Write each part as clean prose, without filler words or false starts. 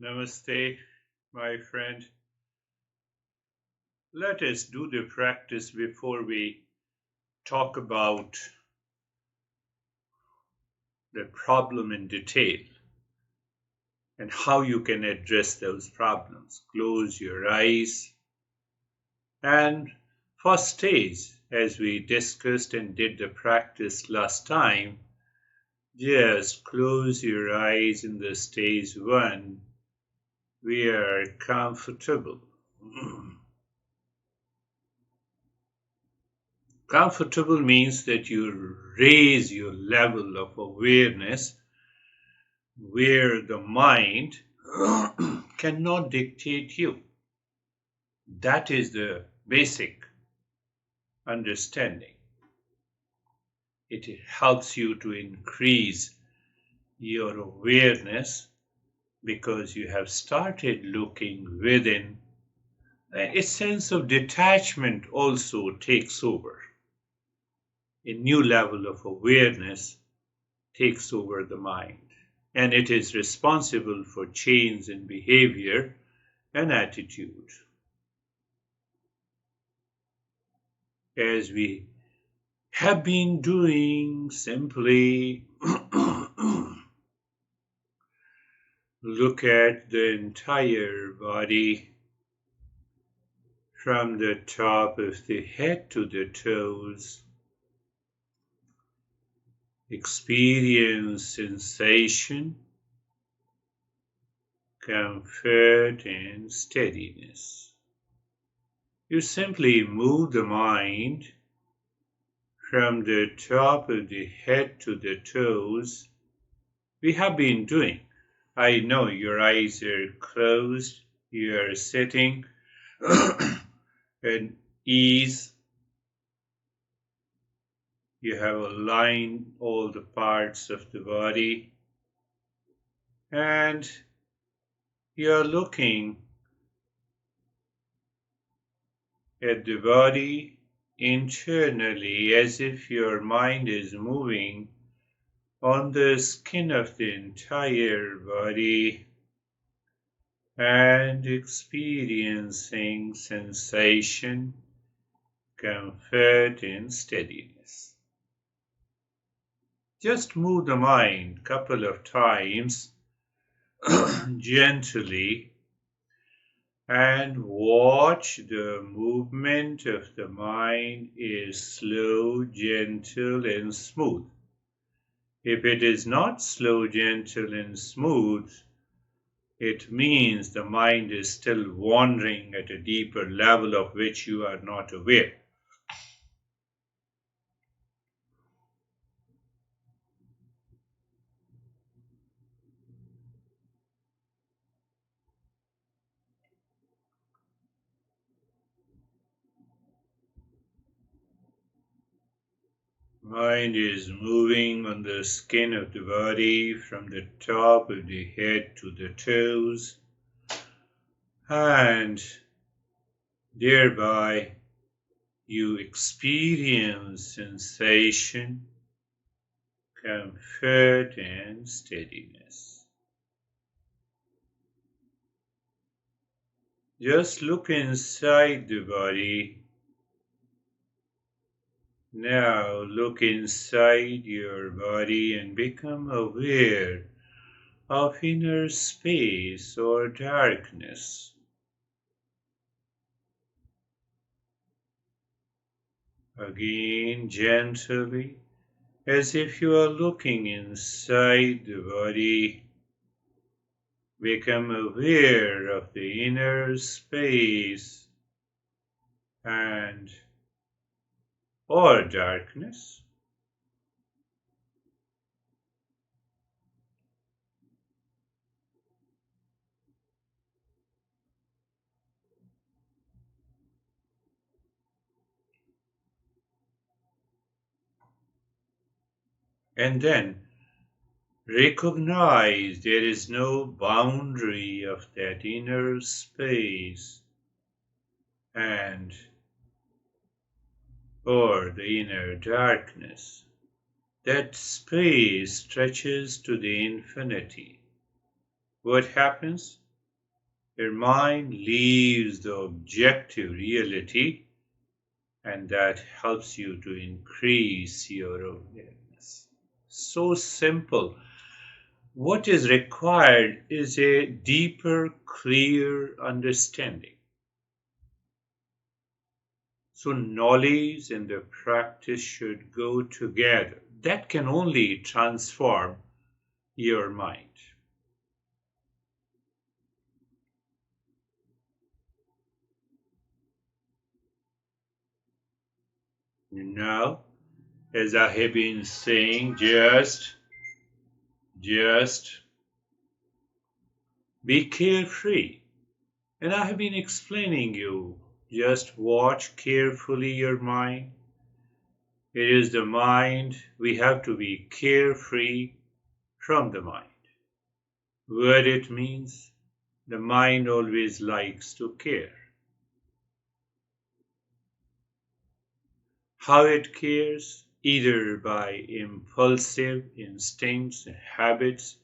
Namaste, my friend. Let us do the practice before we talk about the problem in detail and how you can address those problems. Close your eyes and first stage, as we discussed and did the practice last time, just close your eyes in the stage one. We are comfortable. Comfortable means that you raise your level of awareness where the mind cannot dictate you. That is the basic understanding. It helps you to increase your awareness because you have started looking within. A sense of detachment also takes over. A new level of awareness takes over the mind, and it is responsible for change in behavior and attitude. As we have been doing, simply look at the entire body from the top of the head to the toes. Experience sensation, comfort, and steadiness. You simply move the mind from the top of the head to the toes. We have been doing. I know your eyes are closed, you are sitting at ease. You have aligned all the parts of the body, and you are looking at the body internally as if your mind is moving on the skin of the entire body and experiencing sensation, comfort, and steadiness. Just move the mind a couple of times gently and watch the movement of the mind is slow, gentle, and smooth. If it is not slow, gentle, and smooth, it means the mind is still wandering at a deeper level of which you are not aware. Mind is moving on the skin of the body from the top of the head to the toes, and thereby you experience sensation, comfort, and steadiness. Just look inside the body. Now look inside your body and become aware of inner space or darkness. Again, gently, as if you are looking inside the body, become aware of the inner space and or darkness. And then recognize there is no boundary of that inner space and or the inner darkness. That space stretches to the infinity. What happens? Your mind leaves the objective reality, and that helps you to increase your awareness. So simple. What is required is a deeper, clear understanding. So knowledge and the practice should go together. That can only transform your mind. Now, as I have been saying, just be carefree. And I have been explaining you, just watch carefully your mind. It is the mind, we have to be carefree from the mind. What it means, the mind always likes to care. How it cares, either by impulsive instincts, habits,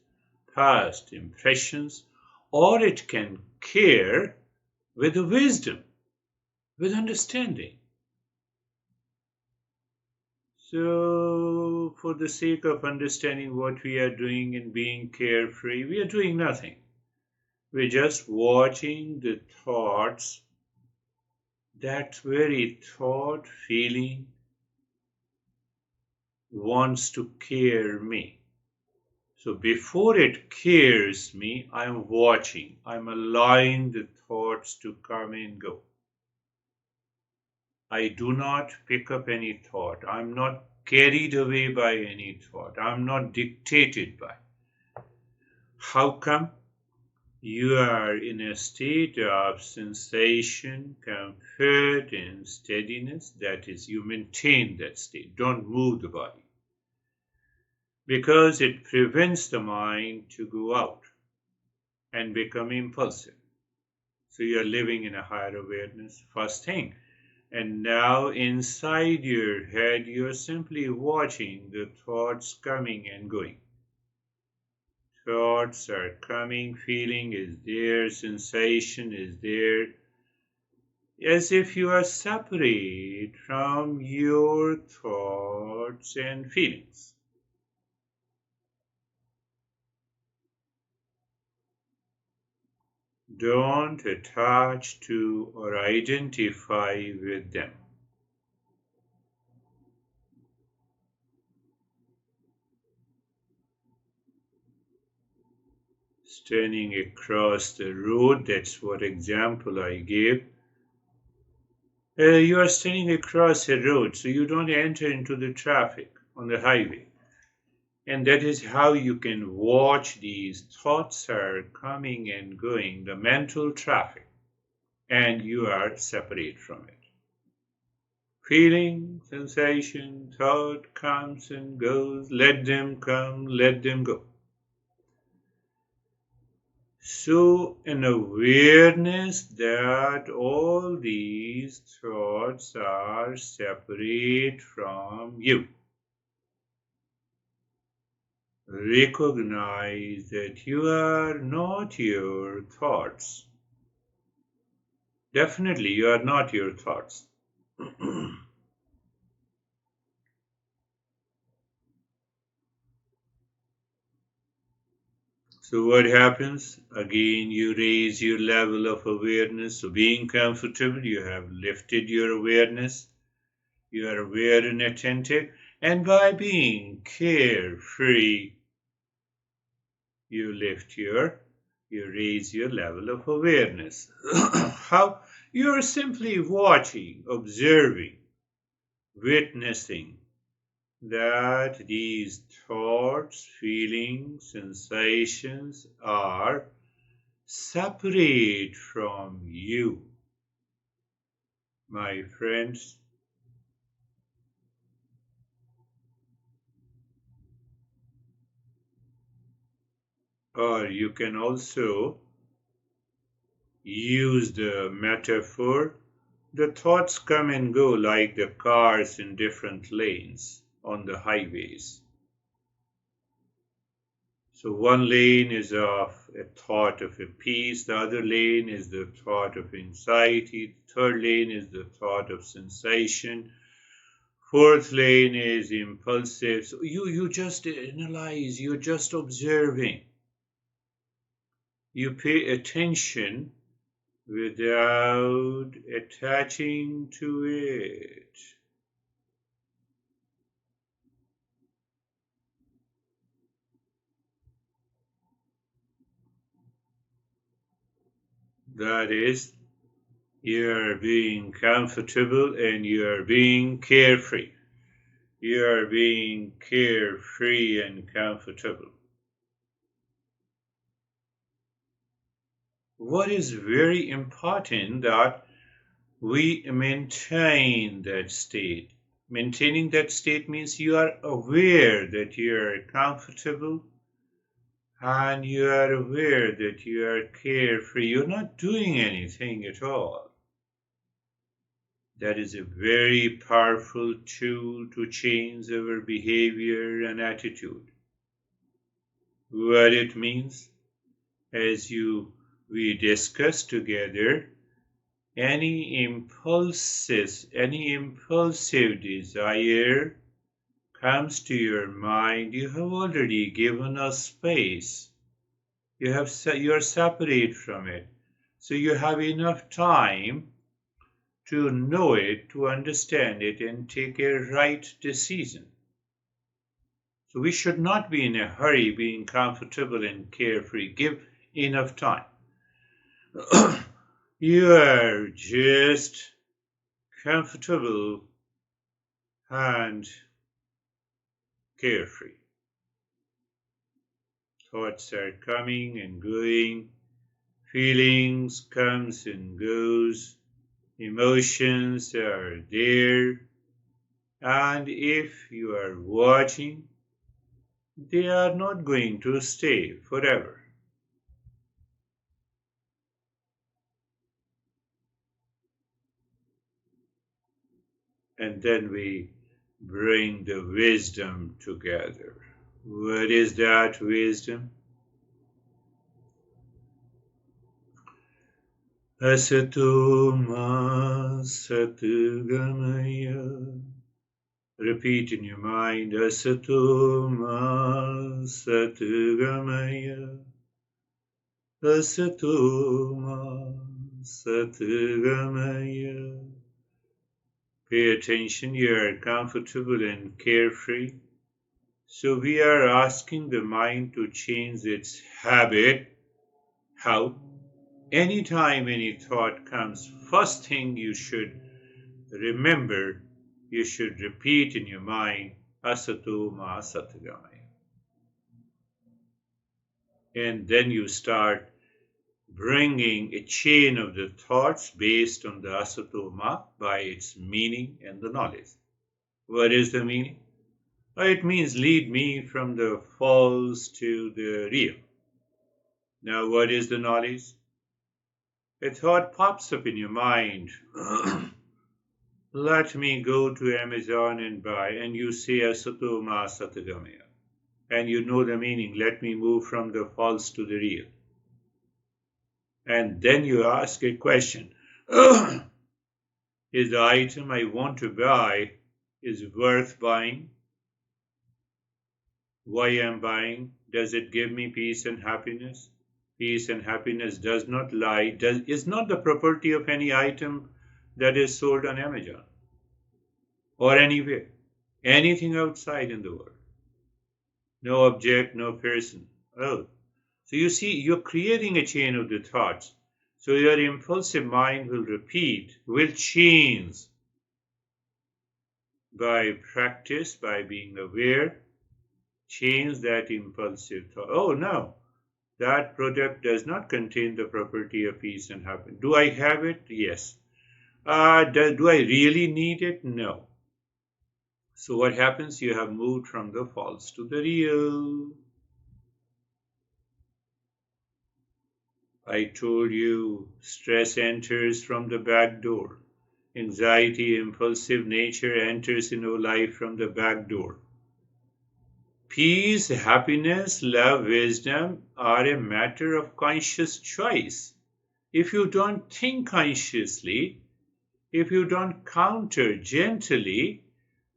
past impressions, or it can care with wisdom, with understanding. So, for the sake of understanding what we are doing and being carefree, we are doing nothing. We're just watching the thoughts, that very thought, feeling wants to care me. So before it cares me, I'm watching. I'm allowing the thoughts to come and go. I do not pick up any thought. I'm not carried away by any thought. I'm not dictated by. How come? You are in a state of sensation, comfort, and steadiness. That is, you maintain that state. Don't move the body. Because it prevents the mind to go out and become impulsive. So you are living in a higher awareness, first thing. And now inside your head, you're simply watching the thoughts coming and going. Thoughts are coming, feeling is there, sensation is there, as if you are separate from your thoughts and feelings. Don't attach to or identify with them. Standing across the road, that's what example I gave. You are standing across a road, so you don't enter into the traffic on the highway. And that is how you can watch these thoughts are coming and going, the mental traffic, and you are separate from it. Feeling, sensation, thought comes and goes, let them come, let them go. So, an awareness that all these thoughts are separate from you. Recognize that you are not your thoughts. Definitely, you are not your thoughts. So what happens? Again, you raise your level of awareness. So being comfortable, you have lifted your awareness. You are aware and attentive. And by being carefree, you raise your level of awareness. How? You are simply watching, observing, witnessing that these thoughts, feelings, sensations are separate from you, my friends. Or you can also use the metaphor, the thoughts come and go like the cars in different lanes on the highways. So one lane is of a thought of a peace, the other lane is the thought of anxiety, the third lane is the thought of sensation, fourth lane is impulsive. So you just analyze, you're just observing. You pay attention without attaching to it. That is, you're being comfortable and you're being carefree. You're being carefree and comfortable. What is very important that we maintain that state. Maintaining that state means you are aware that you are comfortable and you are aware that you are carefree. You're not doing anything at all. That is a very powerful tool to change our behavior and attitude. What it means, as we discussed together, any impulsive desire comes to your mind, you have already given us space. You are separate from it. So you have enough time to know it, to understand it, and take a right decision. So we should not be in a hurry, being comfortable and carefree. Give enough time. You are just comfortable and carefree. Thoughts are coming and going, feelings comes and goes, emotions are there, and if you are watching, they are not going to stay forever. And then we bring the wisdom together. What is that wisdom? Asato ma satgamaya. Repeat in your mind, Asato ma satgamaya. Asato ma satgamaya. Pay attention, you are comfortable and carefree. So we are asking the mind to change its habit. How? Anytime any thought comes, first thing you should remember, you should repeat in your mind, Asato ma satgamaya. And then you start bringing a chain of the thoughts based on the Asato ma by its meaning and the knowledge. What is the meaning? It means lead me from the false to the real. Now what is the knowledge? A thought pops up in your mind. Let me go to Amazon and buy, and you say Asato ma satgamaya. And you know the meaning, let me move from the false to the real. And then you ask a question. Is the item I want to buy is worth buying? Why am buying? Does it give me peace and happiness? Peace and happiness does not lie, is not the property of any item that is sold on Amazon or anywhere, anything outside in the world. No object, no person. Oh, so you see, you're creating a chain of the thoughts. So your impulsive mind will repeat, will change by practice, by being aware, change that impulsive thought. Oh no, that product does not contain the property of peace and happiness. Do I have it? Yes. Do I really need it? No. So what happens? You have moved from the false to the real. I told you, stress enters from the back door. Anxiety, impulsive nature enters in our life from the back door. Peace, happiness, love, wisdom are a matter of conscious choice. If you don't think consciously, if you don't counter gently,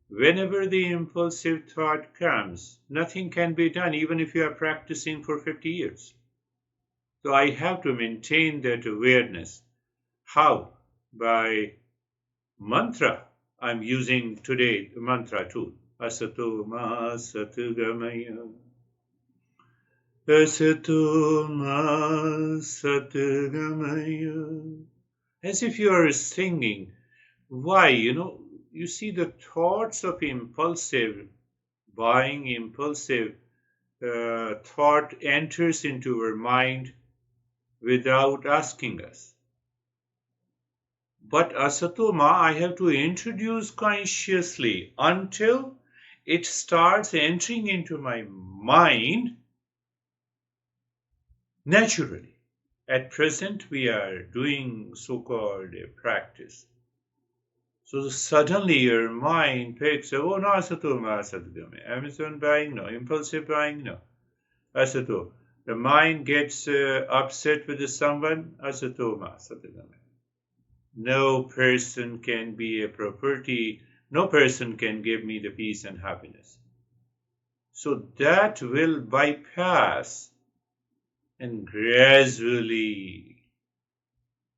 whenever the impulsive thought comes, nothing can be done, even if you are practicing for 50 years. So I have to maintain that awareness. How? By mantra. I'm using today the mantra too. Asato ma satgamaya. Asato ma satgamaya. As if you are singing. Why? You see the thoughts of impulsive buying, impulsive thought enters into our mind without asking us. But asatoma, I have to introduce consciously until it starts entering into my mind naturally. At present, we are doing so-called a practice. So suddenly your mind picks up, oh no, asatoma, asatgame. Amazon buying, no. Impulsive buying, no. Asato. The mind gets upset with someone, asatoma, asatgame. No person can be a property. No person can give me the peace and happiness. So that will bypass, and gradually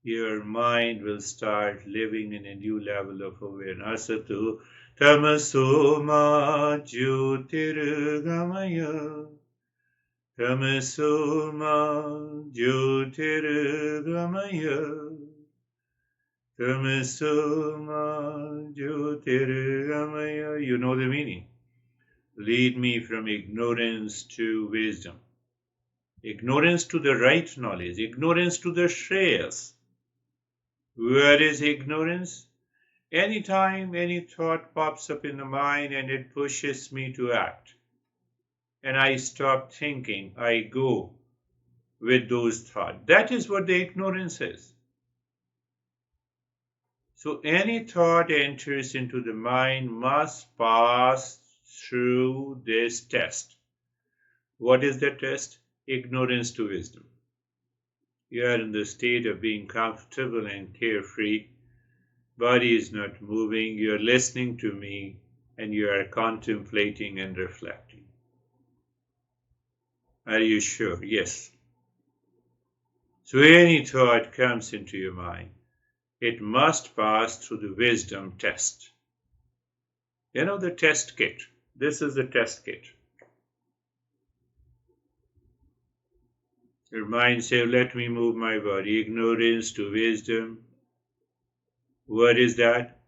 your mind will start living in a new level of awareness. Asatu tamaso ma jyotirgamaya. Tamaso ma jyotirgamaya. Tamasoma Jyotirgamaya. You know the meaning. Lead me from ignorance to wisdom. Ignorance to the right knowledge. Ignorance to the shreyas. Where is ignorance? Anytime any thought pops up in the mind and it pushes me to act, and I stop thinking, I go with those thoughts. That is what the ignorance is. So any thought enters into the mind must pass through this test. What is the test? Ignorance to wisdom. You are in the state of being comfortable and carefree. Body is not moving. You are listening to me and you are contemplating and reflecting. Are you sure? Yes. So any thought comes into your mind, it must pass through the wisdom test. You know the test kit. This is the test kit. Your mind says, let me move my body. Ignorance to wisdom. What is that?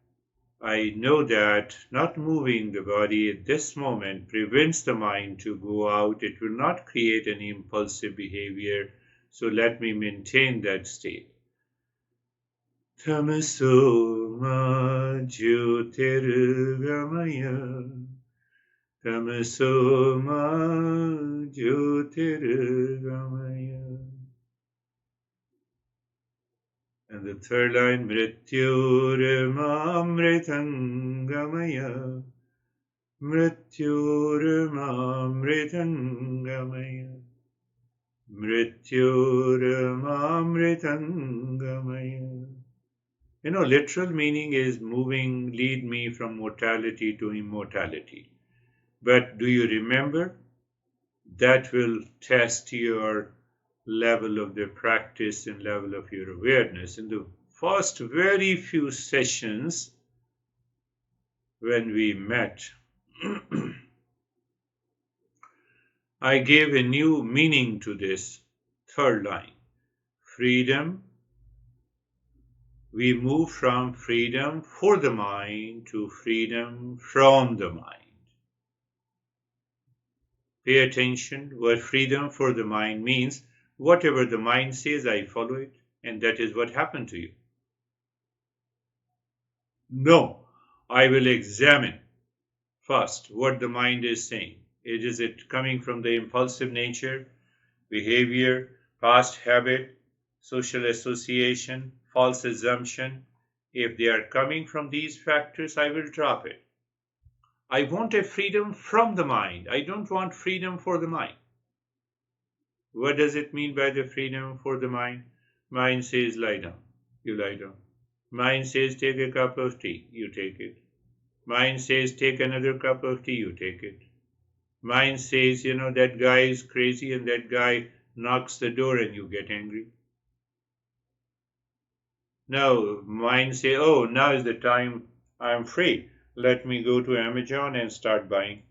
I know that not moving the body at this moment prevents the mind to go out. It will not create any impulsive behavior. So let me maintain that state. Tamaso ma jyotirgamaya. Tamaso ma jyotirgamaya. And the third line, Mrityurmamritangamaya. Mrityurmamritangamaya. Mrityurmamritangamaya. Literal meaning is moving, lead me from mortality to immortality. But do you remember? That will test your level of the practice and level of your awareness. In the first very few sessions when we met, I gave a new meaning to this third line. Freedom. We move from freedom for the mind to freedom from the mind. Pay attention. What freedom for the mind means, whatever the mind says, I follow it, and that is what happened to you. No, I will examine first what the mind is saying. Is it coming from the impulsive nature, behavior, past habit, social association, false assumption? If they are coming from these factors, I will drop it. I want a freedom from the mind. I don't want freedom for the mind. What does it mean by the freedom for the mind? Mind says lie down. You lie down. Mind says take a cup of tea. You take it. Mind says take another cup of tea. You take it. Mind says, that guy is crazy and that guy knocks the door and you get angry. No, mind say, oh, now is the time I'm free. Let me go to Amazon and start buying.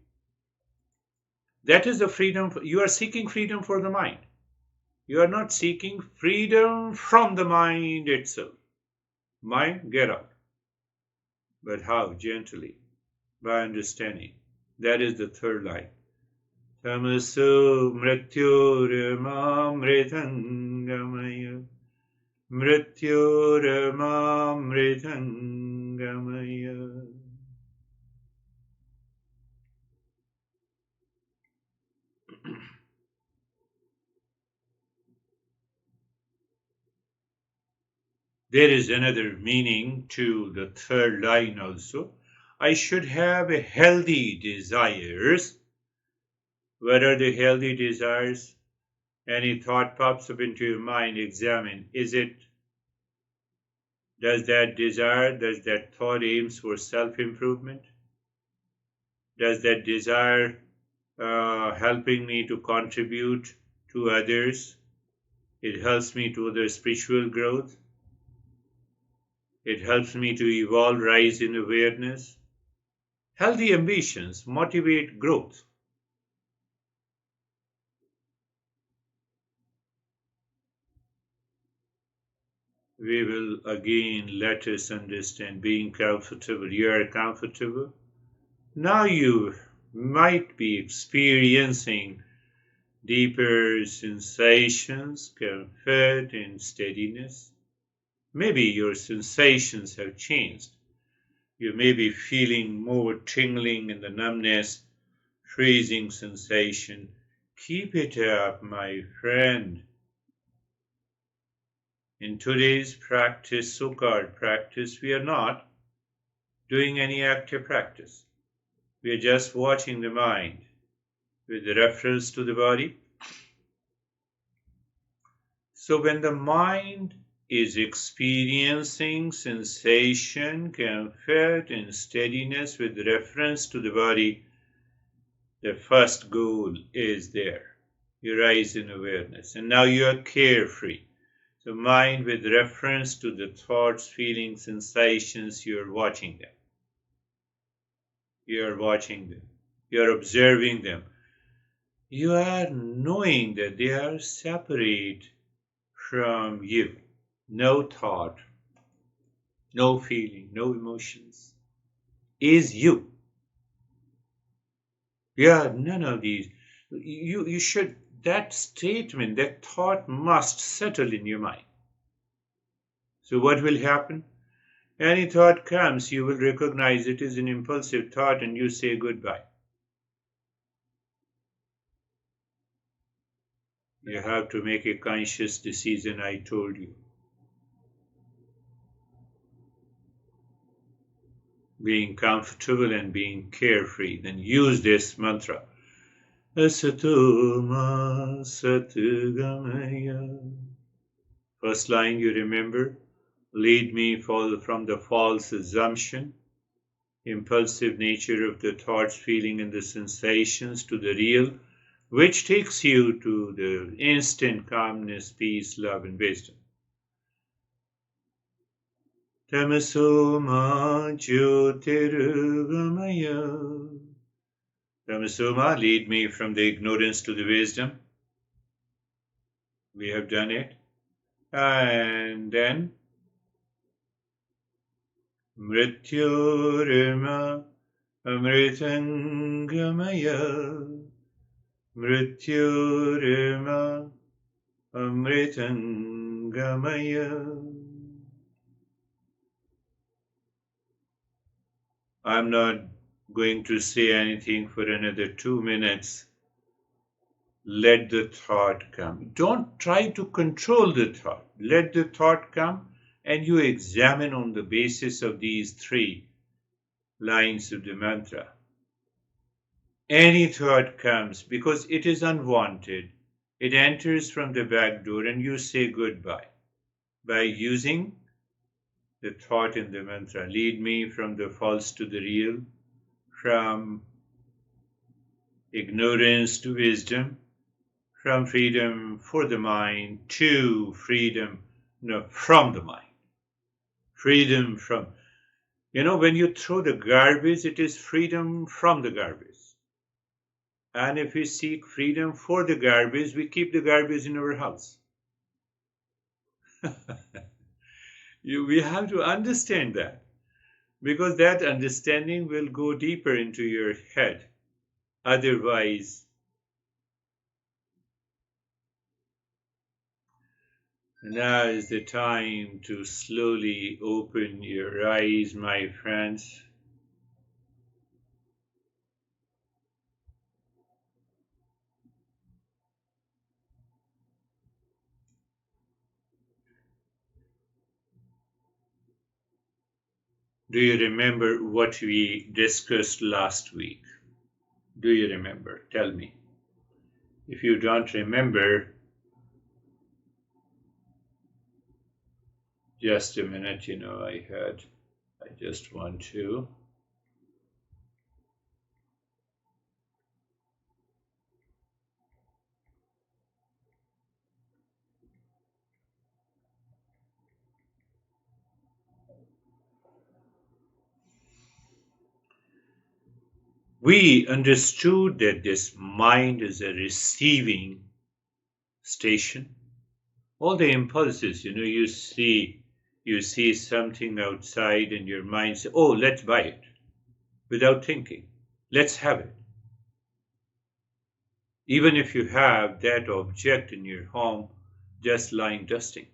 That is the freedom. You are seeking freedom for the mind. You are not seeking freedom from the mind itself. Mind, get out. But how? Gently, by understanding. That is the third line. Tamaso mrityormamritangamaya mrityormamritangamaya. There is another meaning to the third line also. I should have a healthy desires. What are the healthy desires? Any thought pops up into your mind, examine. Does that thought aims for self-improvement? Does that desire helping me to contribute to others? It helps me to their spiritual growth. It helps me to evolve, rise in awareness. Healthy ambitions motivate growth. We will again let us understand being comfortable. You are comfortable. Now you might be experiencing deeper sensations, comfort and steadiness. Maybe your sensations have changed. You may be feeling more tingling in the numbness, freezing sensation. Keep it up, my friend. In today's practice, so-called practice, we are not doing any active practice. We are just watching the mind with reference to the body. So when the mind is experiencing sensation, comfort, and steadiness with reference to the body, the first goal is there. You rise in awareness, and now you are carefree. So mind with reference to the thoughts, feelings, sensations, you are watching them. You are watching them. You are observing them. You are knowing that they are separate from you. No thought, no feeling, no emotions is you. Yeah, none of these. You should, that statement, that thought must settle in your mind. So what will happen? Any thought comes, you will recognize it is an impulsive thought and you say goodbye. You have to make a conscious decision, I told you. Being comfortable and being carefree. Then use this mantra. Asato ma satgamaya. First line you remember. Lead me from the false assumption, impulsive nature of the thoughts, feeling, and the sensations to the real, which takes you to the instant calmness, peace, love, and wisdom. Tamaso ma jyotirgamaya. Tamaso ma, lead me from the ignorance to the wisdom. We have done it. And then Mrityorma amritangamaya. Mrityorma amritangamaya. I'm not going to say anything for another 2 minutes. Let the thought come. Don't try to control the thought. Let the thought come and you examine on the basis of these 3 lines of the mantra. Any thought comes because it is unwanted. It enters from the back door and you say goodbye by using the thought in the mantra. Lead me from the false to the real, from ignorance to wisdom, from freedom for the mind to freedom from the mind. Freedom from, when you throw the garbage, it is freedom from the garbage. And if we seek freedom for the garbage, we keep the garbage in our house. We have to understand that, because that understanding will go deeper into your head. Otherwise, now is the time to slowly open your eyes, my friends. Do you remember what we discussed last week? Do you remember? Tell me. If you don't remember, just a minute, I just want to. We understood that this mind is a receiving station. All the impulses, you see something outside and your mind says, oh, let's buy it, without thinking. Let's have it. Even if you have that object in your home just lying dusting.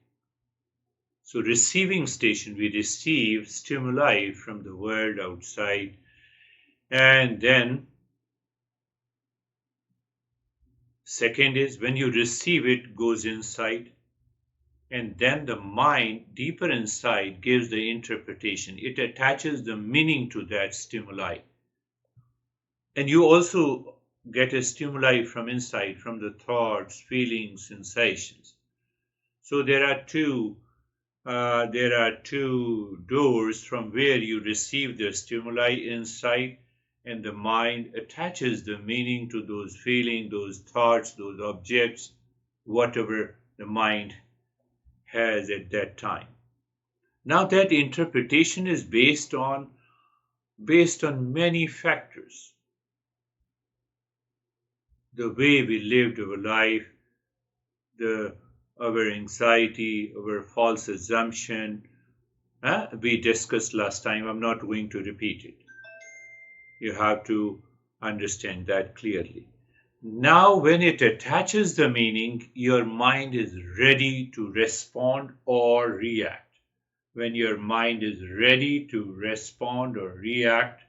So receiving station, we receive stimuli from the world outside, and then second is when you receive it, goes inside, and then the mind deeper inside gives the interpretation. It attaches the meaning to that stimuli. And you also get a stimuli from inside, from the thoughts, feelings, sensations. So there are two doors from where you receive the stimuli inside, and the mind attaches the meaning to those feelings, those thoughts, those objects, whatever the mind has at that time. Now that interpretation is based on many factors. The way we lived our life, our anxiety, our false assumption. We discussed last time. I'm not going to repeat it. You have to understand that clearly. Now, when it attaches the meaning, your mind is ready to respond or react. When your mind is ready to respond or react,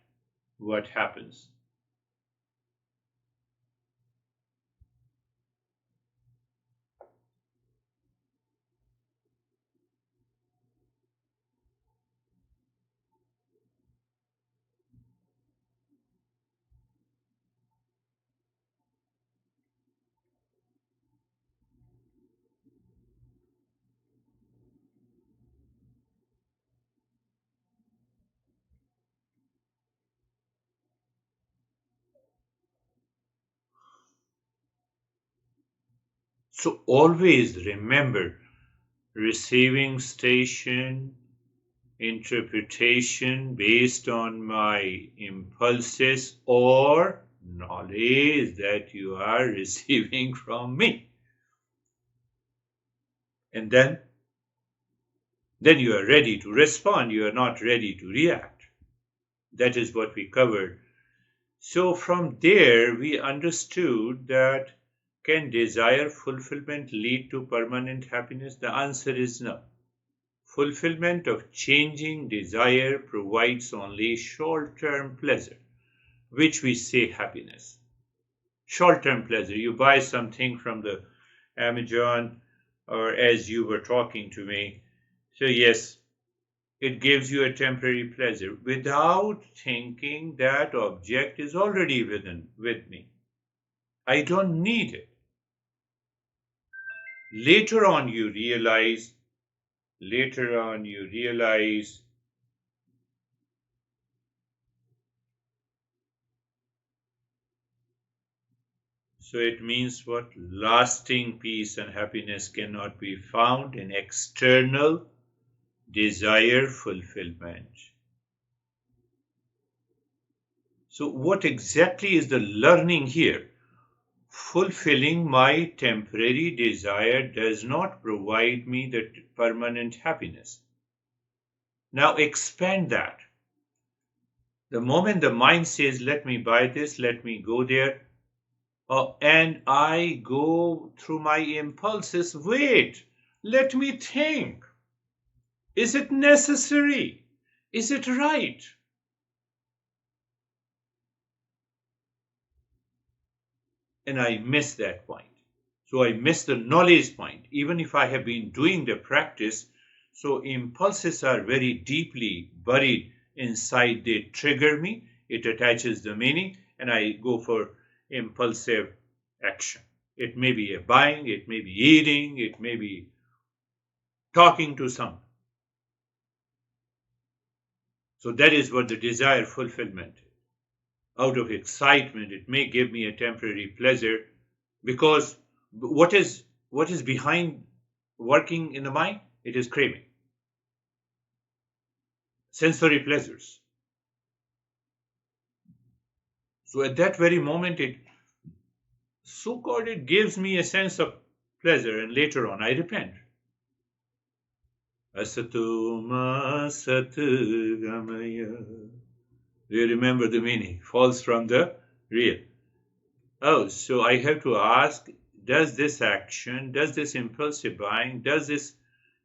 what happens? So always remember, receiving station, interpretation based on my impulses or knowledge that you are receiving from me. And then you are ready to respond. You are not ready to react. That is what we covered. So from there, we understood that can desire fulfillment lead to permanent happiness? The answer is no. Fulfillment of changing desire provides only short-term pleasure, which we say happiness. Short-term pleasure. You buy something from the Amazon, or as you were talking to me. So yes, it gives you a temporary pleasure without thinking that object is already with me. I don't need it. Later on you realize, so it means what? Lasting peace and happiness cannot be found in external desire fulfillment. So what exactly is the learning here? Fulfilling my temporary desire does not provide me the permanent happiness. Now expand that. The moment the mind says, let me buy this, let me go there, and I go through my impulses, wait, let me think. Is it necessary? Is it right? And I miss that point. So I miss the knowledge point, even if I have been doing the practice. So impulses are very deeply buried inside. They trigger me, it attaches the meaning, and I go for impulsive action. It may be a buying, it may be eating, it may be talking to someone. So that is what the desire fulfillment. Out of excitement, it may give me a temporary pleasure, because what is behind working in the mind? It is craving, sensory pleasures. So at that very moment, it so-called it gives me a sense of pleasure, and later on I repent. Asatu ma sat gamaya. Do you remember the meaning? Falls from the real. Oh, so I have to ask, does this action, does this impulsive buying, does this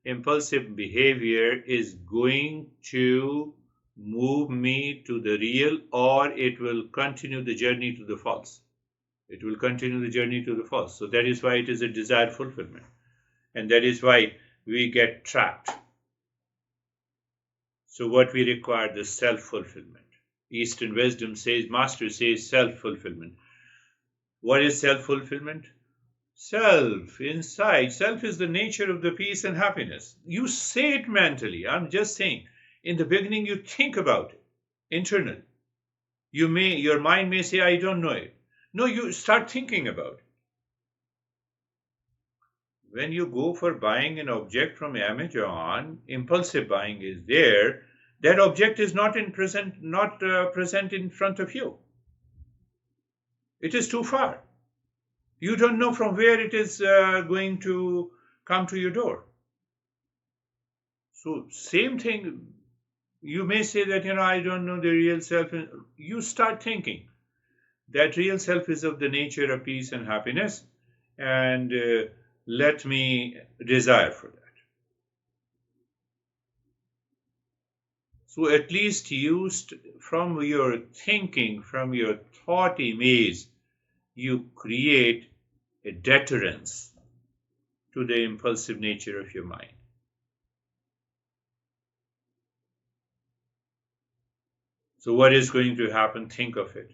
impulsive behavior is going to move me to the real, or it will continue the journey to the false? It will continue the journey to the false. So that is why it is a desired fulfillment. And that is why we get trapped. So what we require, the self-fulfillment. Eastern wisdom says, Master says self-fulfillment. What is self-fulfillment? Self, inside. Self is the nature of the peace and happiness. You say it mentally. I'm just saying. In the beginning, you think about it internally. Your mind may say, I don't know it. No, you start thinking about it. When you go for buying an object from Amazon, impulsive buying is there. That object is not present in front of you. It is too far. You don't know from where it is going to come to your door. So same thing, you may say that, I don't know the real self. You start thinking that real self is of the nature of peace and happiness, and let me desire for that. So at least from your thinking, from your thought image, you create a deterrence to the impulsive nature of your mind. So what is going to happen? Think of it.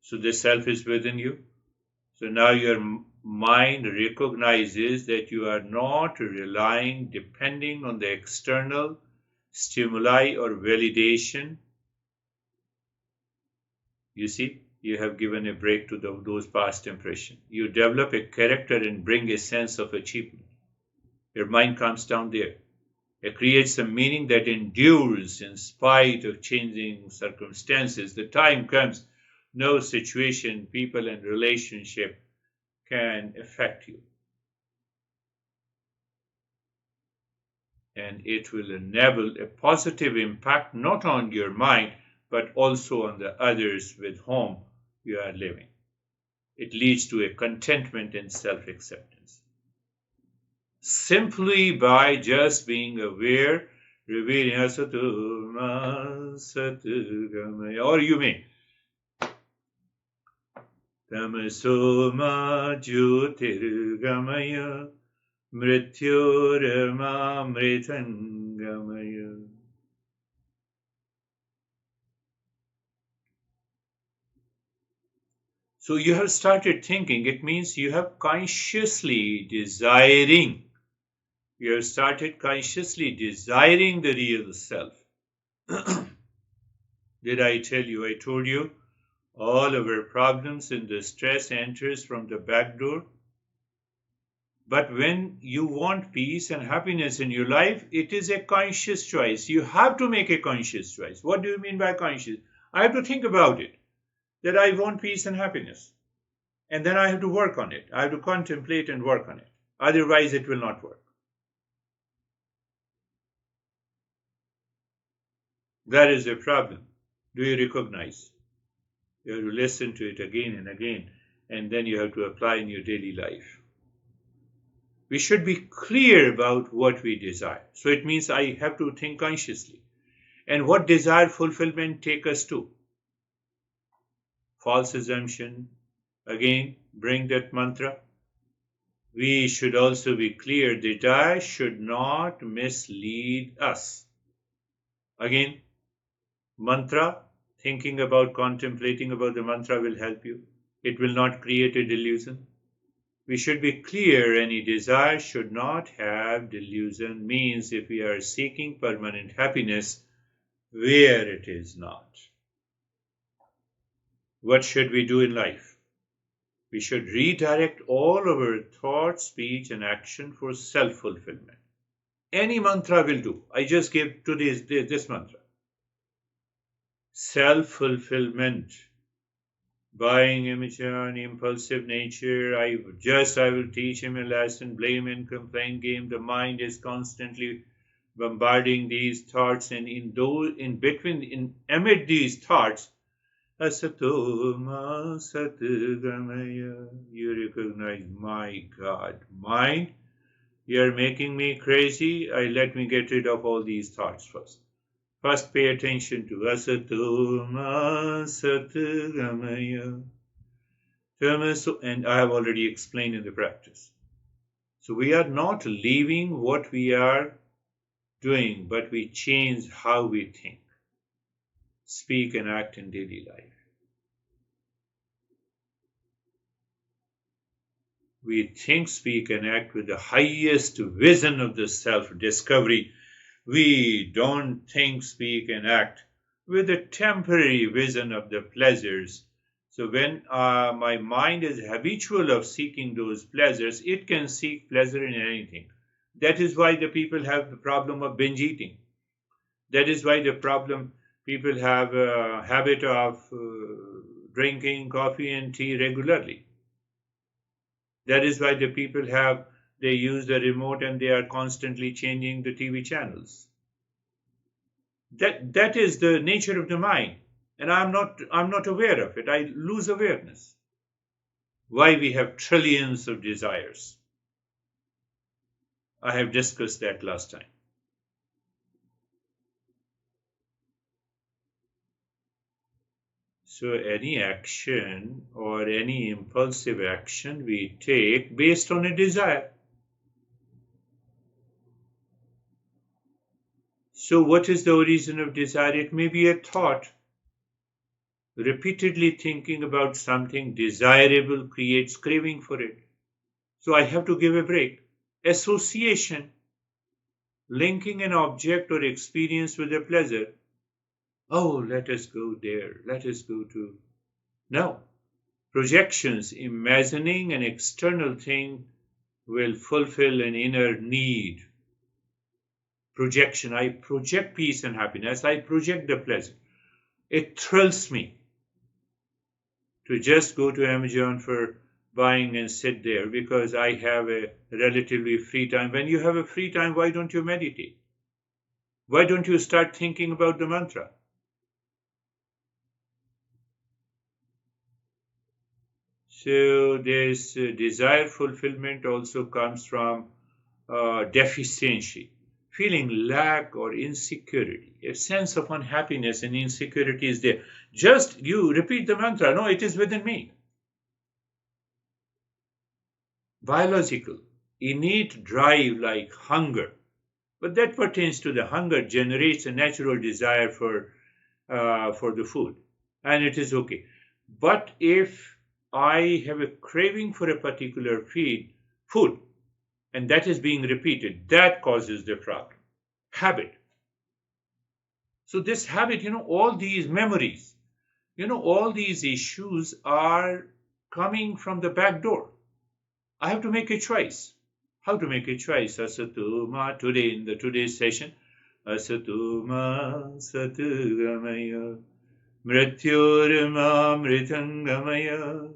So the self is within you. So now your mind recognizes that you are not depending on the external stimuli or validation. You see, you have given a break to those past impressions. You develop a character and bring a sense of achievement. Your mind comes down there. It creates a meaning that endures in spite of changing circumstances. The time comes, no situation, people, and relationship can affect you. And it will enable a positive impact not on your mind, but also on the others with whom you are living. It leads to a contentment and self-acceptance. Simply by just being aware, revealing or you may Tamasoma Jyotirgamaya Mrityorma Mritangamaya. So you have started thinking. It means you have consciously desiring. You have started consciously desiring the real self. Did I tell you? I told you all our problems and the stress enters from the back door. But when you want peace and happiness in your life, it is a conscious choice. You have to make a conscious choice. What do you mean by conscious? I have to think about it, that I want peace and happiness. And then I have to work on it. I have to contemplate and work on it. Otherwise, it will not work. That is a problem. Do you recognize? You have to listen to it again and again, and then you have to apply in your daily life. We should be clear about what we desire. So it means I have to think consciously. And what desire fulfillment take us to? False assumption. Again, bring that mantra. We should also be clear, desire should not mislead us. Again, mantra, thinking about, contemplating about the mantra will help you. It will not create a delusion. We should be clear, any desire should not have delusion, means if we are seeking permanent happiness, where it is not. What should we do in life? We should redirect all our thought, speech, and action for self-fulfillment. Any mantra will do. I just gave today's this mantra. Self-fulfillment. Buying immature, impulsive nature. I will teach him a lesson. Blame and complain game. The mind is constantly bombarding these thoughts, and amid these thoughts, asatoma satgamaya. You recognize, my God, mind, you're making me crazy. Let me get rid of all these thoughts first. First, pay attention to asatoma satgamaya. And I have already explained in the practice. So we are not leaving what we are doing, but we change how we think, speak, and act in daily life. We think, speak, and act with the highest vision of the self-discovery. We don't think, speak, and act with a temporary vision of the pleasures. So when my mind is habitual of seeking those pleasures, it can seek pleasure in anything. That is why the people have the problem of binge eating. That is why people have a habit of drinking coffee and tea regularly. That is why they use the remote and they are constantly changing the TV channels. That is the nature of the mind, and I'm not aware of it. I lose awareness. Why we have trillions of desires. I have discussed that last time. So any action or any impulsive action we take based on a desire. So what is the origin of desire? It may be a thought. Repeatedly thinking about something desirable creates craving for it. So I have to give a break. Association, linking an object or experience with a pleasure. Oh, let us go there. Let us go to. No. Projections, imagining an external thing will fulfill an inner need. Projection, I project peace and happiness. I project the pleasure. It thrills me to just go to Amazon for buying and sit there because I have a relatively free time. When you have a free time, why don't you meditate? Why don't you start thinking about the mantra? So this desire fulfillment also comes from deficiency, feeling lack or insecurity. A sense of unhappiness and insecurity is there. Just you repeat the mantra, no, it is within me. Biological, innate drive like hunger. But that pertains to the hunger generates a natural desire for the food. And it is okay. But if I have a craving for a particular food, and that is being repeated. That causes the problem. Habit. So this habit, all these memories, all these issues are coming from the back door. I have to make a choice. How to make a choice? Asatuma, today in the today's session, Asatuma Satugamaya Mrityorma Mritangamaya.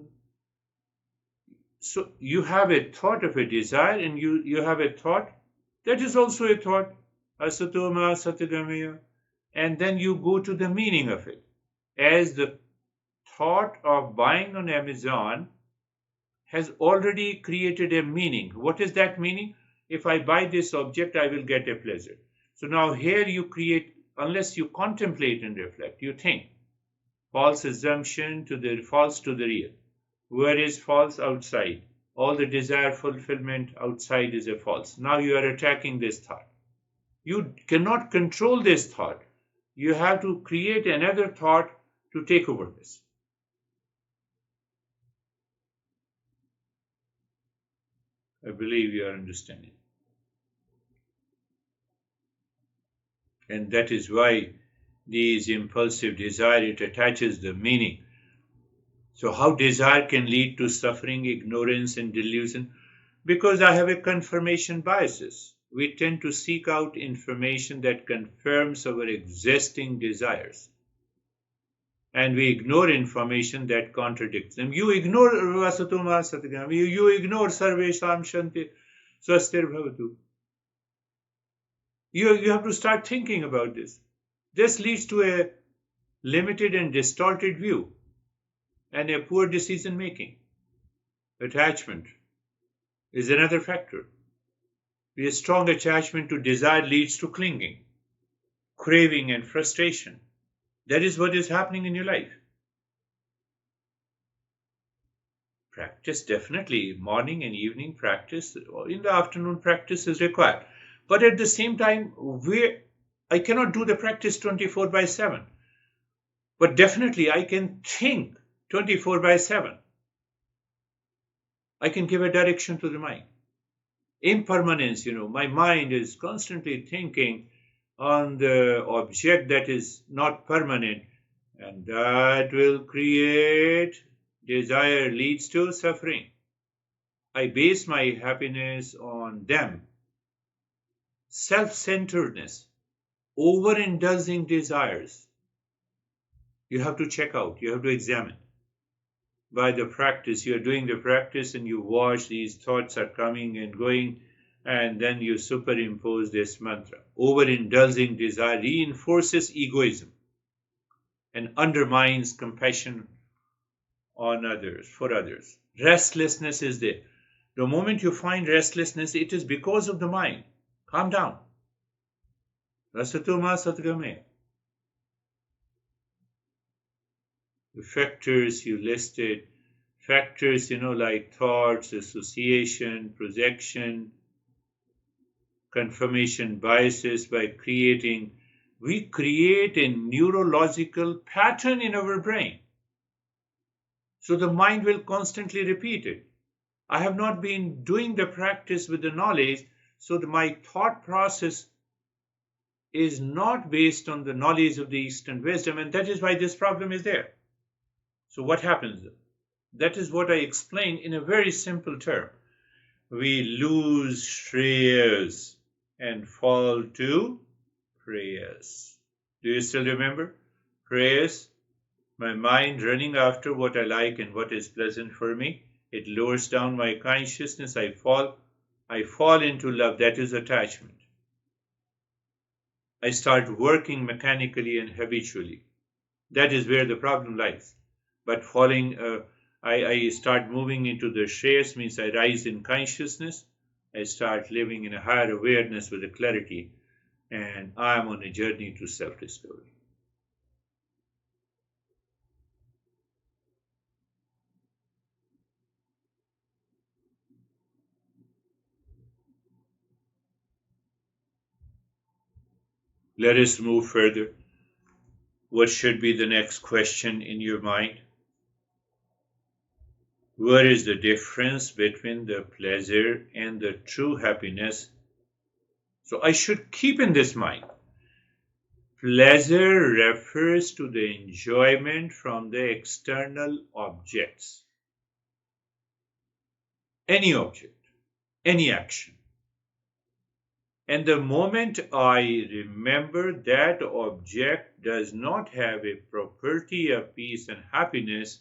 So you have a thought of a desire, and you have a thought that is also a thought, Asatoma Satugamaya, and then you go to the meaning of it. As the thought of buying on Amazon has already created a meaning. What is that meaning? If I buy this object, I will get a pleasure. So now here you create, unless you contemplate and reflect, you think. False assumption to the false to the real. Where is false? Outside. All the desire fulfillment outside is a false. Now you are attacking this thought. You cannot control this thought. You have to create another thought to take over this. I believe you are understanding. And that is why these impulsive desire, it attaches the meaning. So how desire can lead to suffering, ignorance, and delusion? Because I have a confirmation biases. We tend to seek out information that confirms our existing desires. And we ignore information that contradicts them. You ignore Vasatoma Satagam, you ignore Sarvesham Shanti Swastir Bhavatu. You have to start thinking about this. This leads to a limited and distorted view and a poor decision making. Attachment is another factor. A strong attachment to desire leads to clinging, craving, and frustration. That is what is happening in your life. Practice, definitely. Morning and evening practice, or in the afternoon practice is required. But at the same time, I cannot do the practice 24/7. But definitely I can think 24/7. I can give a direction to the mind. Impermanence, my mind is constantly thinking on the object that is not permanent, and that will create desire, leads to suffering. I base my happiness on them. Self-centeredness, overindulging desires. You have to check out, you have to examine. By the practice, you are doing the practice and you watch these thoughts are coming and going, and then you superimpose this mantra. Overindulging desire reinforces egoism and undermines compassion on others, for others. Restlessness is there. The moment you find restlessness, it is because of the mind. Calm down. Rasatoma Satgame. The factors you listed, factors, like thoughts, association, projection, confirmation biases we create a neurological pattern in our brain. So the mind will constantly repeat it. I have not been doing the practice with the knowledge, so my thought process is not based on the knowledge of the Eastern wisdom, and that is why this problem is there. So what happens? That is what I explained in a very simple term. We lose Shreyas and fall to prayers. Do you still remember? Prayers, my mind running after what I like and what is pleasant for me. It lowers down my consciousness. I fall into love. That is attachment. I start working mechanically and habitually. That is where the problem lies. But I start moving into the Shreyas, means I rise in consciousness. I start living in a higher awareness with a clarity, and I am on a journey to self-discovery. Let us move further. What should be the next question in your mind? What is the difference between the pleasure and the true happiness? So I should keep in this mind. Pleasure refers to the enjoyment from the external objects. Any object, any action. And the moment I remember that object does not have a property of peace and happiness,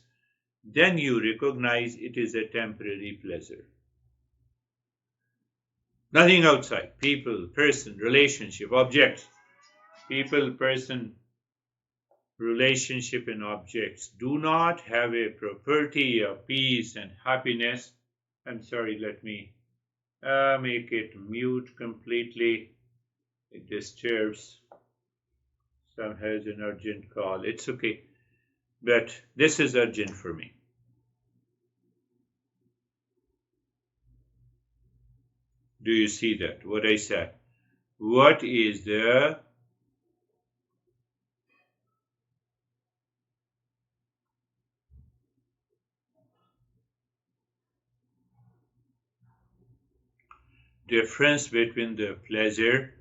then you recognize it is a temporary pleasure. Nothing outside. People, person, relationship, objects. People, person, relationship, and objects do not have a property of peace and happiness. I'm sorry, let me make it mute completely. It disturbs. Some has an urgent call. It's okay. But this is urgent for me. Do you see that? What I said? What is the difference between the pleasure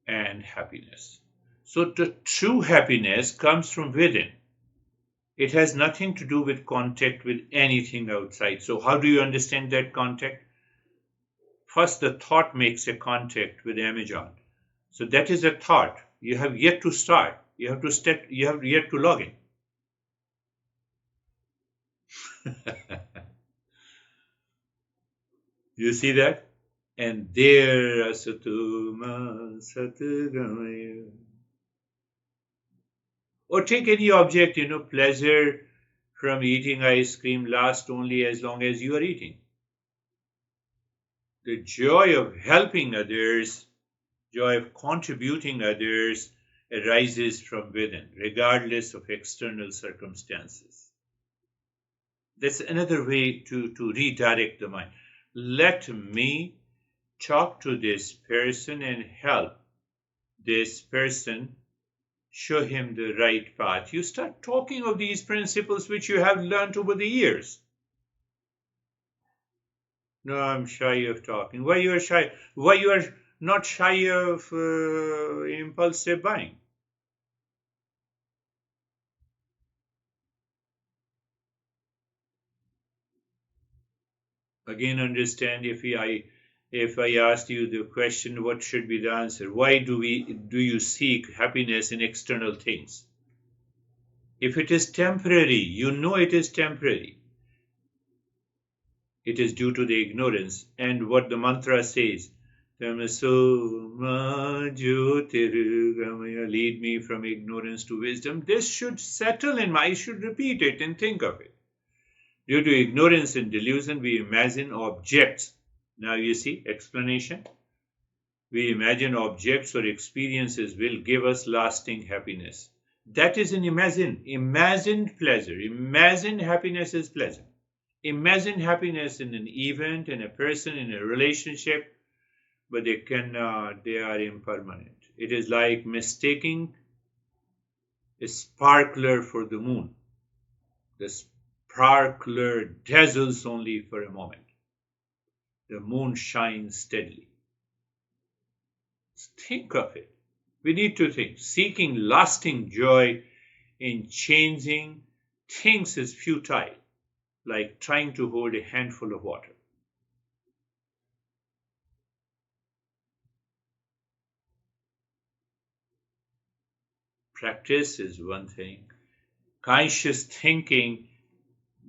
and happiness? So the true happiness comes from within. It has nothing to do with contact with anything outside. So how do you understand that contact? First, the thought makes a contact with Amazon. So that is a thought. You have yet to start. You have yet to log in. You see that? And there asatuma satgamaya. Or take any object, pleasure from eating ice cream lasts only as long as you are eating. The joy of helping others, joy of contributing others arises from within, regardless of external circumstances. That's another way to redirect the mind. Let me talk to this person and help this person, show him the right path. You start talking of these principles which you have learned over the years. No, I'm shy of talking. Why you are shy? Why you are not shy of impulsive buying? Again, understand if I asked you the question, what should be the answer? Why do you seek happiness in external things? If it is temporary, you know it is temporary. It is due to the ignorance. And what the mantra says, lead me from ignorance to wisdom. This should settle in I should repeat it and think of it. Due to ignorance and delusion, we imagine objects. Now you see, explanation. We imagine objects or experiences will give us lasting happiness. That is an imagined pleasure. Imagined happiness is pleasure. Imagine happiness in an event, in a person, in a relationship, but they are impermanent. It is like mistaking a sparkler for the moon. The sparkler dazzles only for a moment. The moon shines steadily. Think of it. We need to think. Seeking lasting joy in changing things is futile, like trying to hold a handful of water. Practice is one thing. Conscious thinking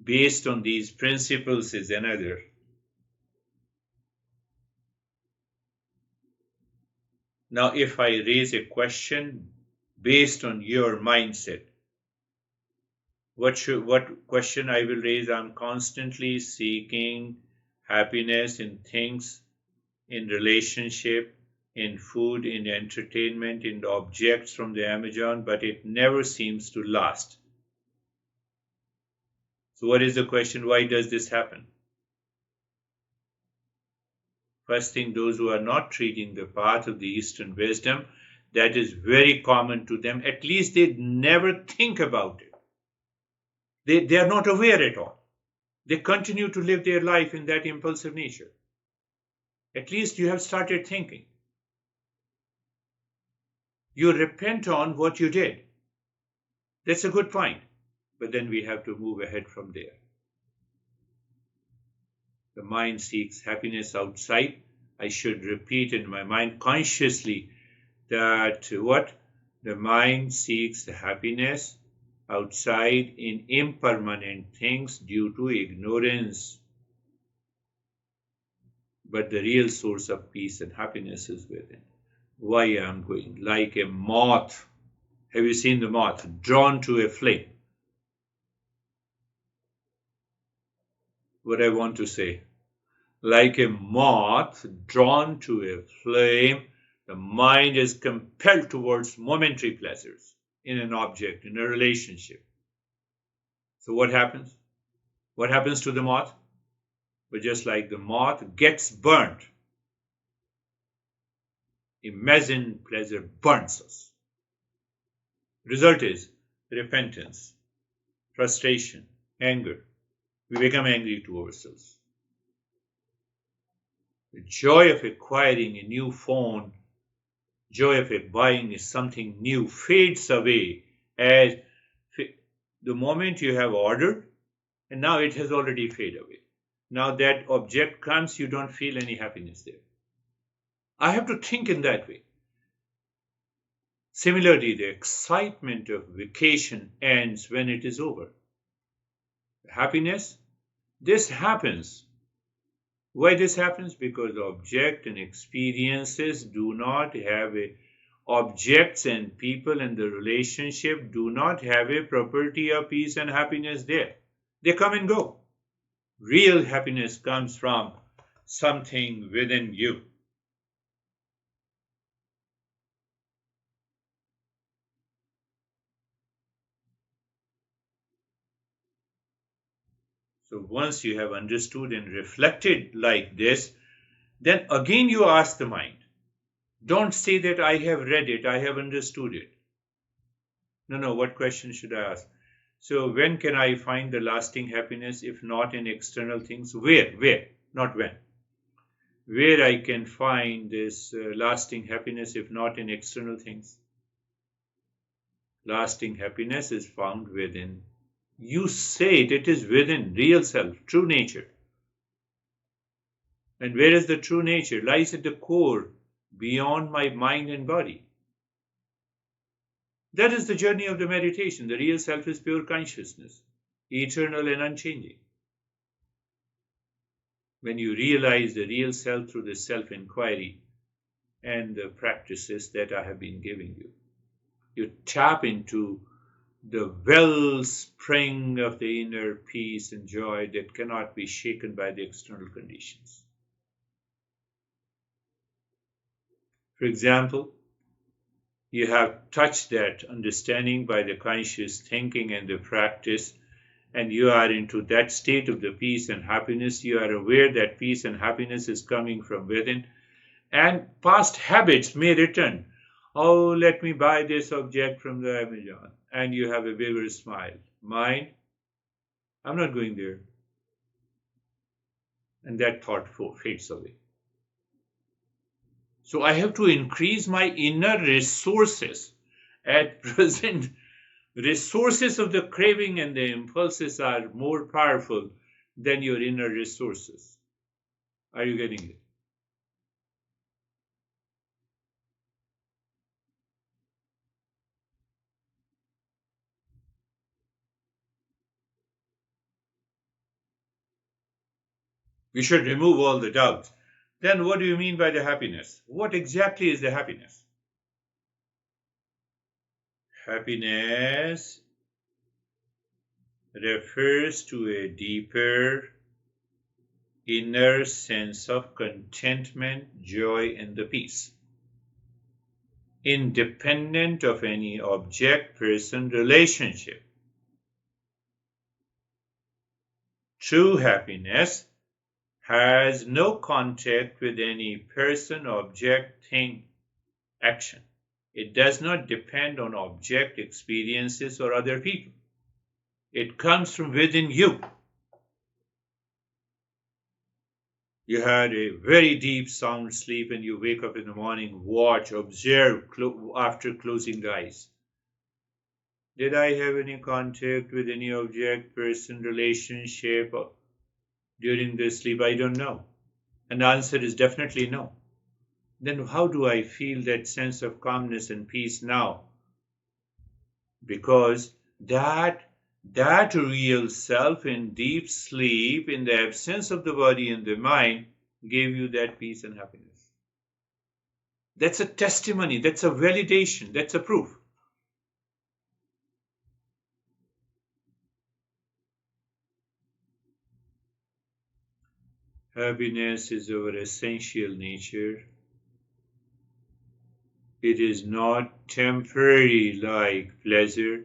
based on these principles is another. Now, if I raise a question based on your mindset, what question I will raise? I'm constantly seeking happiness in things, in relationship, in food, in entertainment, in objects from the Amazon, but it never seems to last. So what is the question? Why does this happen? First thing, those who are not treating the path of the Eastern wisdom, that is very common to them. At least they never think about it. They are not aware at all. They continue to live their life in that impulsive nature. At least you have started thinking. You repent on what you did. That's a good point. But then we have to move ahead from there. The mind seeks happiness outside. I should repeat in my mind consciously that what? The mind seeks happiness outside in impermanent things due to ignorance. But the real source of peace and happiness is within. Why I'm going like a moth. Have you seen the moth drawn to a flame? What I want to say, like a moth drawn to a flame, the mind is compelled towards momentary pleasures in an object, in a relationship. So what happens? What happens to the moth? But just like the moth gets burnt, imagine pleasure burns us. Result is repentance, frustration, anger. We become angry to ourselves. The joy of acquiring a new phone, joy of buying something new fades away as the moment you have ordered, and now it has already faded away. Now that object comes, you don't feel any happiness there. I have to think in that way. Similarly, the excitement of vacation ends when it is over. Happiness, this happens. Why this happens? Because object and experiences do not have objects and people and the relationship do not have a property of peace and happiness there. They come and go. Real happiness comes from something within you. So once you have understood and reflected like this, then again you ask the mind. Don't say that I have read it, I have understood it. No, what question should I ask? So when can I find the lasting happiness if not in external things? Where? Not when. Where I can find this lasting happiness if not in external things? Lasting happiness is found within. You say it is within, real self, true nature. And where is the true nature? Lies at the core, beyond my mind and body. That is the journey of the meditation. The real self is pure consciousness, eternal and unchanging. When you realize the real self through the self-inquiry and the practices that I have been giving you, you tap into the wellspring of the inner peace and joy that cannot be shaken by the external conditions. For example, you have touched that understanding by the conscious thinking and the practice, and you are into that state of the peace and happiness. You are aware that peace and happiness is coming from within, and past habits may return. Oh, let me buy this object from the Amazon. And you have a bigger smile. Mind, I'm not going there. And that thought fades away. So I have to increase my inner resources. At present, resources of the craving and the impulses are more powerful than your inner resources. Are you getting it? We should remove all the doubts. Then what do you mean by the happiness? What exactly is the happiness? Happiness refers to a deeper inner sense of contentment, joy, and the peace, independent of any object, person, relationship. True happiness has no contact with any person, object, thing, action. It does not depend on object, experiences, or other people. It comes from within you. You had a very deep sound sleep and you wake up in the morning, watch, observe after closing the eyes. Did I have any contact with any object, person, relationship during the sleep? I don't know. And the answer is definitely no. Then how do I feel that sense of calmness and peace now? Because that real self in deep sleep, in the absence of the body and the mind, gave you that peace and happiness. That's a testimony, that's a validation, that's a proof. Happiness is our essential nature. It is not temporary like pleasure,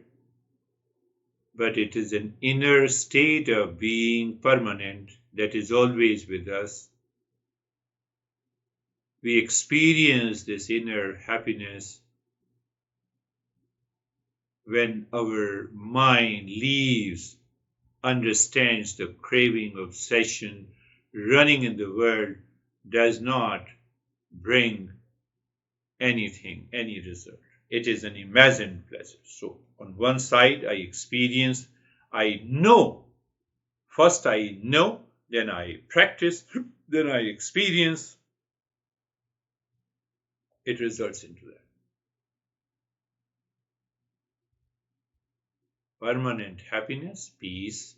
but it is an inner state of being permanent that is always with us. We experience this inner happiness when our mind leaves, understands the craving, obsession, running in the world does not bring anything, any result. It is an imagined pleasure. So, on one side, I experience, I know. First, I know, then I practice, then I experience. It results into that. Permanent happiness, peace,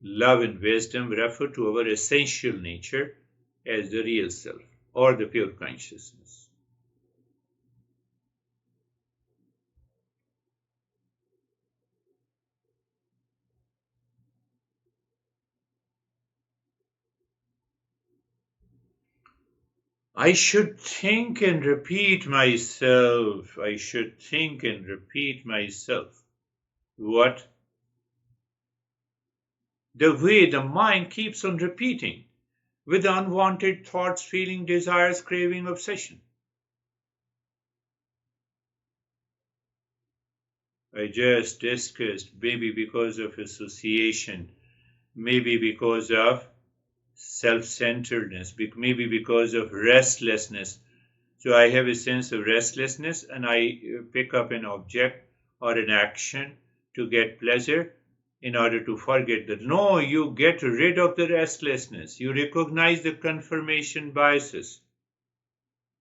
love, and wisdom refer to our essential nature as the real self or the pure consciousness. I should think and repeat myself. I should think and repeat myself. What? The way the mind keeps on repeating with unwanted thoughts, feeling, desires, craving, obsession. I just discussed maybe because of association, maybe because of self-centeredness, maybe because of restlessness. So I have a sense of restlessness and I pick up an object or an action to get pleasure in order to forget that. No, you get rid of the restlessness. You recognize the confirmation biases.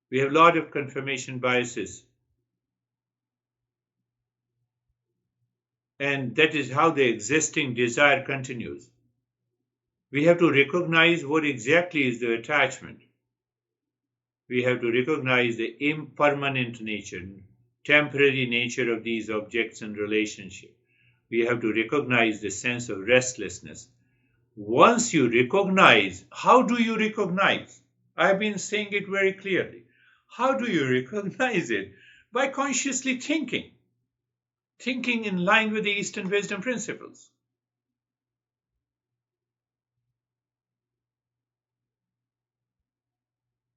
We have a lot of confirmation biases. And that is how the existing desire continues. We have to recognize what exactly is the attachment. We have to recognize the impermanent nature, temporary nature of these objects and relationships. We have to recognize the sense of restlessness. Once you recognize, how do you recognize? I've been saying it very clearly. How do you recognize it? By consciously thinking. Thinking in line with the Eastern wisdom principles.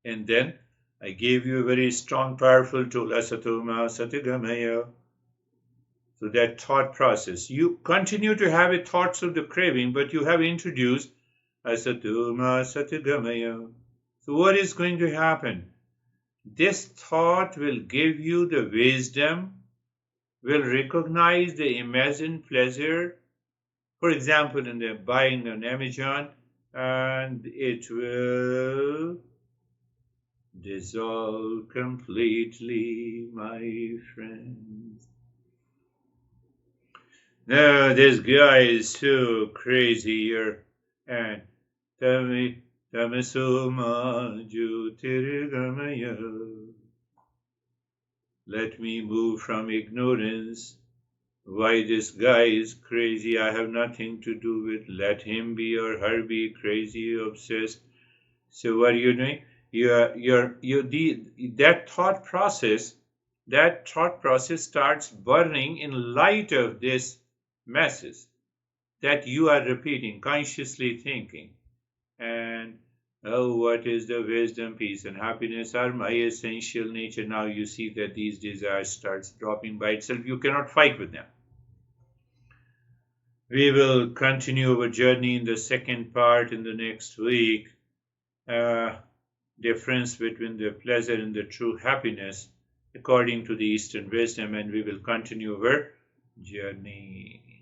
And then I gave you a very strong, powerful tool, asatoma satigamaya. So that thought process, you continue to have a thoughts of the craving, but you have introduced asatoma satigamaya. So what is going to happen? This thought will give you the wisdom, will recognize the imagined pleasure, for example, in the buying on Amazon, and it will dissolve completely, my friends. No, this guy is so crazy here. And Tamasoma Jyotirgamaya. Let me move from ignorance. Why this guy is crazy, I have nothing to do with. Let him be or her be crazy, obsessed. So what are you doing? That thought process starts burning in light of this message that you are repeating, consciously thinking. And oh, what is the wisdom, peace, and happiness are my essential nature. Now you see that these desires starts dropping by itself. You cannot fight with them. We will continue our journey in the second part in the next week. Difference between the pleasure and the true happiness according to the Eastern wisdom, and we will continue our journey.